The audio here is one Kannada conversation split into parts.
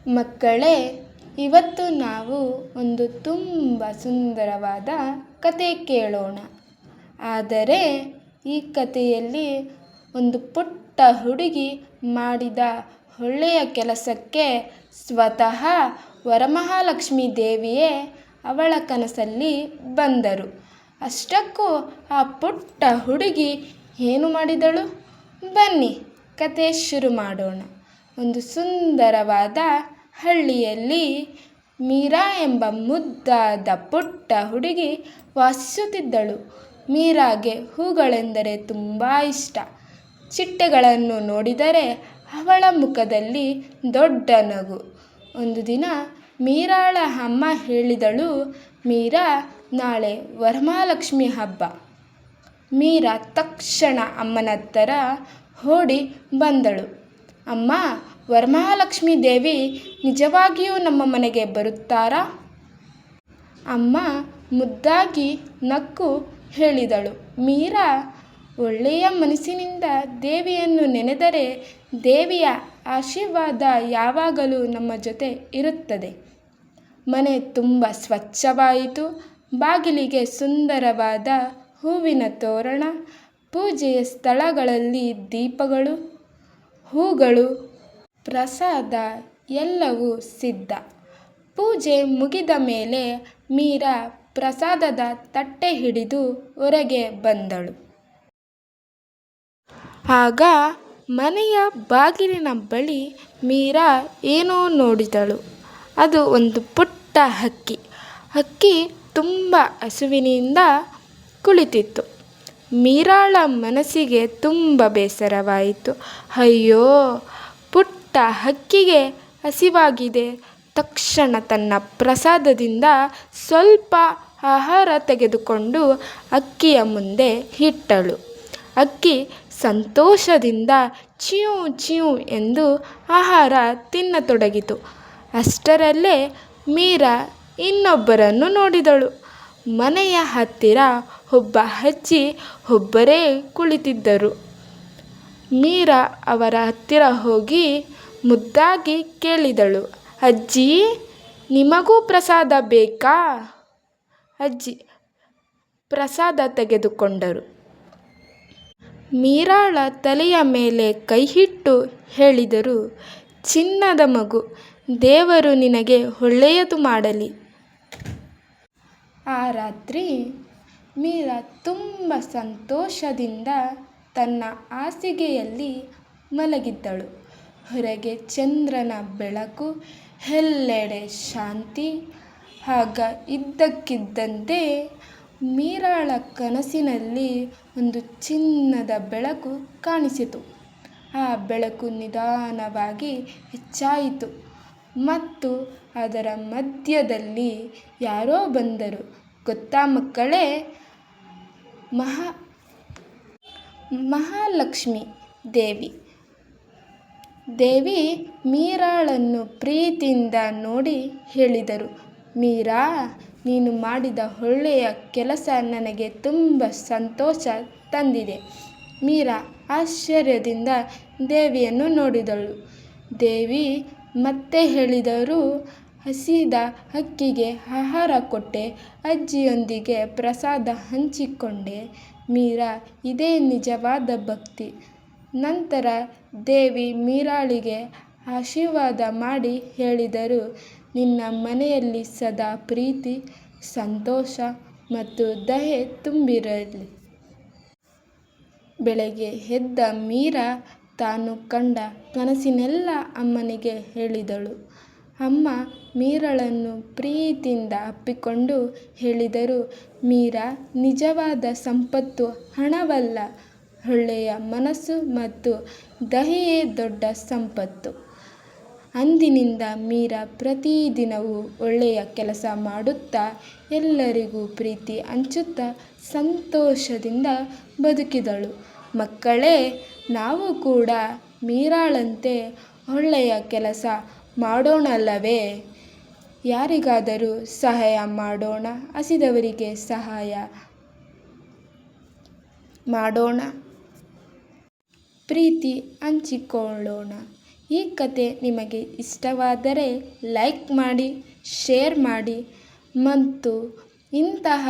ಮಕ್ಕಳೇ, ಇವತ್ತು ನಾವು ಒಂದು ತುಂಬ ಸುಂದರವಾದ ಕತೆ ಕೇಳೋಣ. ಆದರೆ ಈ ಕಥೆಯಲ್ಲಿ ಒಂದು ಪುಟ್ಟ ಹುಡುಗಿ ಮಾಡಿದ ಒಳ್ಳೆಯ ಕೆಲಸಕ್ಕೆ ಸ್ವತಃ ವರಮಹಾಲಕ್ಷ್ಮೀ ದೇವಿಯೇ ಅವಳ ಕನಸಲ್ಲಿ ಬಂದರು. ಅಷ್ಟಕ್ಕೂ ಆ ಪುಟ್ಟ ಹುಡುಗಿ ಏನು ಮಾಡಿದಳು? ಬನ್ನಿ ಕತೆ ಶುರು ಮಾಡೋಣ. ಒಂದು ಸುಂದರವಾದ ಹಳ್ಳಿಯಲ್ಲಿ ಮೀರಾ ಎಂಬ ಮುದ್ದಾದ ಪುಟ್ಟ ಹುಡುಗಿ ವಾಸಿಸುತ್ತಿದ್ದಳು. ಮೀರಾಗೆ ಹೂಗಳೆಂದರೆ ತುಂಬ ಇಷ್ಟ. ಚಿಟ್ಟೆಗಳನ್ನು ನೋಡಿದರೆ ಅವಳ ಮುಖದಲ್ಲಿ ದೊಡ್ಡ ನಗು. ಒಂದು ದಿನ ಮೀರಾಳ ಅಮ್ಮ ಹೇಳಿದಳು, ಮೀರಾ, ನಾಳೆ ವರಮಹಾಲಕ್ಷ್ಮಿ ಹಬ್ಬ. ಮೀರಾ ತಕ್ಷಣ ಅಮ್ಮನ ಹತ್ತಿರ ಓಡಿ ಬಂದಳು. ಅಮ್ಮ, ವರಮಹಾಲಕ್ಷ್ಮೀ ದೇವಿ ನಿಜವಾಗಿಯೂ ನಮ್ಮ ಮನೆಗೆ ಬರುತ್ತಾರಾ? ಅಮ್ಮ ಮುದ್ದಾಗಿ ನಕ್ಕು ಹೇಳಿದಳು. ಮೀರಾ, ಒಳ್ಳೆಯ ಮನಸ್ಸಿನಿಂದ ದೇವಿಯನ್ನು ನೆನೆದರೆ ದೇವಿಯ ಆಶೀರ್ವಾದ ಯಾವಾಗಲೂ ನಮ್ಮ ಜೊತೆ ಇರುತ್ತದೆ. ಮನೆ ತುಂಬ ಸ್ವಚ್ಛವಾಯಿತು. ಬಾಗಿಲಿಗೆ ಸುಂದರವಾದ ಹೂವಿನ ತೋರಣ, ಪೂಜೆಯ ಸ್ಥಳಗಳಲ್ಲಿ ದೀಪಗಳು, ಹೂಗಳು, ಪ್ರಸಾದ ಎಲ್ಲವೂ ಸಿದ್ಧ. ಪೂಜೆ ಮುಗಿದ ಮೇಲೆ ಮೀರಾ ಪ್ರಸಾದದ ತಟ್ಟೆ ಹಿಡಿದು ಹೊರಗೆ ಬಂದಳು. ಆಗ ಮನೆಯ ಬಾಗಿಲಿನ ಬಳಿ ಮೀರಾ ಏನೋ ನೋಡಿದಳು. ಅದು ಒಂದು ಪುಟ್ಟ ಹಕ್ಕಿ. ಹಕ್ಕಿ ತುಂಬ ಹಸುವಿನಿಂದ ಕುಳಿತಿತ್ತು. ಮೀರಾಳ ಮನಸ್ಸಿಗೆ ತುಂಬ ಬೇಸರವಾಯಿತು. ಅಯ್ಯೋ, ಪುಟ್ಟ ಹಕ್ಕಿಗೆ ಹಸಿವಾಗಿದೆ. ತಕ್ಷಣ ತನ್ನ ಪ್ರಸಾದದಿಂದ ಸ್ವಲ್ಪ ಆಹಾರ ತೆಗೆದುಕೊಂಡು ಹಕ್ಕಿಯ ಮುಂದೆ ಇಟ್ಟಳು. ಹಕ್ಕಿ ಸಂತೋಷದಿಂದ ಚ್ಯೂ ಚ್ಯೂ ಎಂದು ಆಹಾರ ತಿನ್ನತೊಡಗಿತು. ಅಷ್ಟರಲ್ಲೇ ಮೀರಾ ಇನ್ನೊಬ್ಬರನ್ನು ನೋಡಿದಳು. ಮನೆಯ ಹತ್ತಿರ ಒಬ್ಬ ಅಜ್ಜಿ ಒಬ್ಬರೇ ಕುಳಿತಿದ್ದರು. ಮೀರಾ ಅವರ ಹತ್ತಿರ ಹೋಗಿ ಮುದ್ದಾಗಿ ಕೇಳಿದಳು, ಅಜ್ಜಿ, ನಿಮಗೂ ಪ್ರಸಾದ ಬೇಕಾ? ಅಜ್ಜಿ ಪ್ರಸಾದ ತೆಗೆದುಕೊಂಡರು. ಮೀರಾಳ ತಲೆಯ ಮೇಲೆ ಕೈಯಿಟ್ಟು ಹೇಳಿದರು, ಚಿನ್ನದ ಮಗು, ದೇವರು ನಿನಗೆ ಒಳ್ಳೆಯದು ಮಾಡಲಿ. ಆ ರಾತ್ರಿ ಮೀರಾ ತುಂಬ ಸಂತೋಷದಿಂದ ತನ್ನ ಹಾಸಿಗೆಯಲ್ಲಿ ಮಲಗಿದ್ದಳು. ಹೊರಗೆ ಚಂದ್ರನ ಬೆಳಕು, ಎಲ್ಲೆಡೆ ಶಾಂತಿ. ಆಗ ಇದ್ದಕ್ಕಿದ್ದಂತೆ ಮೀರಾಳ ಕನಸಿನಲ್ಲಿ ಒಂದು ಚಿನ್ನದ ಬೆಳಕು ಕಾಣಿಸಿತು. ಆ ಬೆಳಕು ನಿಧಾನವಾಗಿ ಹೆಚ್ಚಾಯಿತು ಮತ್ತು ಅದರ ಮಧ್ಯದಲ್ಲಿ ಯಾರೋ ಬಂದರು. ಗೊತ್ತಾ ಮಕ್ಕಳೇ? ಮಹಾಲಕ್ಷ್ಮಿ ದೇವಿ. ದೇವಿ ಮೀರಾಳನ್ನು ಪ್ರೀತಿಯಿಂದ ನೋಡಿ ಹೇಳಿದರು, ಮೀರಾ, ನೀನು ಮಾಡಿದ ಒಳ್ಳೆಯ ಕೆಲಸ ನನಗೆ ತುಂಬ ಸಂತೋಷ ತಂದಿದೆ. ಮೀರಾ ಆಶ್ಚರ್ಯದಿಂದ ದೇವಿಯನ್ನು ನೋಡಿದಳು. ದೇವಿ ಮತ್ತೆ ಹೇಳಿದರು, ಹಸಿದ ಹಕ್ಕಿಗೆ ಆಹಾರ ಕೊಟ್ಟೆ, ಅಜ್ಜಿಯೊಂದಿಗೆ ಪ್ರಸಾದ ಹಂಚಿಕೊಂಡೆ. ಮೀರಾ, ಇದೇ ನಿಜವಾದ ಭಕ್ತಿ. ನಂತರ ದೇವಿ ಮೀರಾಳಿಗೆ ಆಶೀರ್ವಾದ ಮಾಡಿ ಹೇಳಿದರು, ನಿನ್ನ ಮನೆಯಲ್ಲಿ ಸದಾ ಪ್ರೀತಿ, ಸಂತೋಷ ಮತ್ತು ದಯೆ ತುಂಬಿರಲಿ. ಬೆಳಗ್ಗೆ ಎದ್ದ ಮೀರಾ ತಾನು ಕಂಡ ಕನಸಿನೆಲ್ಲ ಅಮ್ಮನಿಗೆ ಹೇಳಿದಳು. ಅಮ್ಮ ಮೀರಾಳನ್ನು ಪ್ರೀತಿಯಿಂದ ಅಪ್ಪಿಕೊಂಡು ಹೇಳಿದರು, ಮೀರಾ, ನಿಜವಾದ ಸಂಪತ್ತು ಹಣವಲ್ಲ, ಒಳ್ಳೆಯ ಮನಸ್ಸು ಮತ್ತು ದಯೆಯೇ ದೊಡ್ಡ ಸಂಪತ್ತು. ಅಂದಿನಿಂದ ಮೀರಾ ಪ್ರತಿದಿನವೂ ಒಳ್ಳೆಯ ಕೆಲಸ ಮಾಡುತ್ತಾ, ಎಲ್ಲರಿಗೂ ಪ್ರೀತಿ ಹಂಚುತ್ತಾ ಸಂತೋಷದಿಂದ ಬದುಕಿದಳು. ಮಕ್ಕಳೇ, ನಾವು ಕೂಡ ಮೀರಾಳಂತೆ ಒಳ್ಳೆಯ ಕೆಲಸ ಮಾಡೋಣಲ್ಲವೇ? ಯಾರಿಗಾದರೂ ಸಹಾಯ ಮಾಡೋಣ, ಹಸಿದವರಿಗೆ ಸಹಾಯ ಮಾಡೋಣ, ಪ್ರೀತಿ ಹಂಚಿಕೊಳ್ಳೋಣ. ಈ ಕತೆ ನಿಮಗೆ ಇಷ್ಟವಾದರೆ ಲೈಕ್ ಮಾಡಿ, ಶೇರ್ ಮಾಡಿ ಮತ್ತು ಇಂತಹ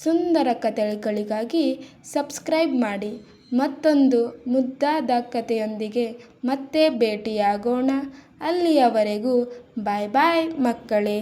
ಸುಂದರ ಕಥೆಗಳಿಗಾಗಿ ಸಬ್ಸ್ಕ್ರೈಬ್ ಮಾಡಿ. ಮತ್ತೊಂದು ಮುದ್ದಾದ ಕಥೆಯೊಂದಿಗೆ ಮತ್ತೆ ಭೇಟಿಯಾಗೋಣ. ಅಲ್ಲಿಯವರೆಗೂ ಬಾಯ್ ಬಾಯ್ ಮಕ್ಕಳೇ.